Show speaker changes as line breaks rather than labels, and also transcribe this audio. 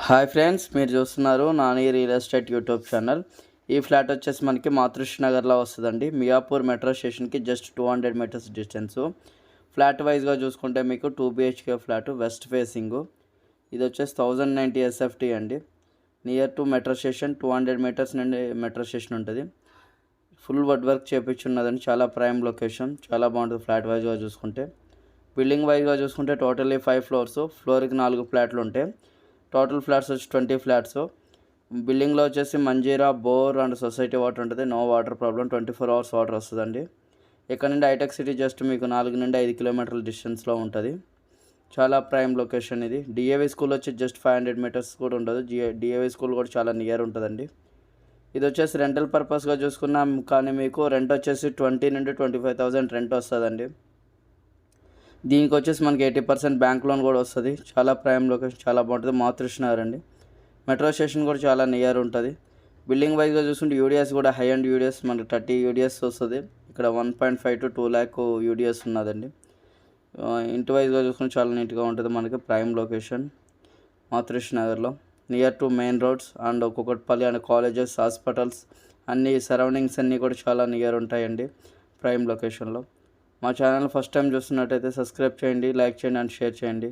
Hi friends, మీరు చూస్తున్నారు Nani real estate YouTube channel. ఈ ఫ్లాట్ వచ్చేసి మనకి మాతృశ్రీ నగర్లో వస్తుందండి. మియాపూర్ మెట్రో స్టేషన్కి జస్ట్ 200 మీటర్స్ డిస్టెన్సు. ఫ్లాట్ వైజ్గా చూసుకుంటే మీకు 2 BHK ఫ్లాట్, వెస్ట్ ఫేసింగు. ఇది వచ్చేసి 1090 SFT అండి. Near to metro station, 200 metres నుండి మెట్రో స్టేషన్ ఉంటుంది. ఫుల్ వుడ్ వర్క్ చేపించున్నదండి. చాలా ప్రైమ్ లొకేషన్, చాలా బాగుంటుంది ఫ్లాట్ వైజ్గా చూసుకుంటే. బిల్డింగ్ వైజ్గా చూసుకుంటే టోటల్లీ 5 ఫ్లోర్స్, ఫ్లోర్కి 4 ఫ్లాట్లు ఉంటాయి. టోటల్ ఫ్లాట్స్ వచ్చి 20 ఫ్లాట్స్. బిల్డింగ్లో వచ్చేసి Manjira, bore and society water ఉంటుంది. No water problem, 24 hours water వస్తుందండి. ఇక్కడ నుండి హైటెక్ సిటీ జస్ట్ మీకు 4 నుండి 5 కిలోమీటర్ల డిస్టెన్స్లో ఉంటుంది. చాలా ప్రైమ్ లొకేషన్ ఇది. DAV స్కూల్ వచ్చి జస్ట్ 500 మీటర్స్ కూడా ఉండదు. DAV స్కూల్ కూడా చాలా నియర్ ఉంటుందండి. ఇది వచ్చేసి రెంటల్ పర్పస్గా చూసుకున్నాం, కానీ మీకు రెంట్ వచ్చేసి 20 నుండి 25,000 రెంట్ వస్తుందండి. దీనికి వచ్చేసి మనకి 80% బ్యాంక్ లోన్ కూడా వస్తుంది. చాలా ప్రైమ్ లొకేషన్, చాలా బాగుంటుంది. మాతృశ్రీ నగర్ అండి. మెట్రో స్టేషన్ కూడా చాలా నియర్ ఉంటుంది. బిల్డింగ్ వైజ్గా చూసుకుంటే యూడిఎస్ కూడా హై అండ్ యూడిఎస్ మనకి 30 UDS వస్తుంది. ఇక్కడ 1.5 to 2 lakh UDS ఉన్నదండి. ఇంటి వైజ్గా చూసుకుంటే చాలా నీట్గా ఉంటుంది. మనకి ప్రైమ్ లొకేషన్ మాతృశ్రీ నగర్లో, near to main roads and Kukatpally and colleges, hospitals అన్ని సరౌండింగ్స్ అన్నీ కూడా చాలా నియర్ ఉంటాయండి ప్రైమ్ లొకేషన్లో. మా ఛానల్ ఫస్ట్ టైం చూస్తున్నట్టయితే సబ్స్క్రైబ్ చేయండి, లైక్ చేయండి అండ్ షేర్ చేయండి.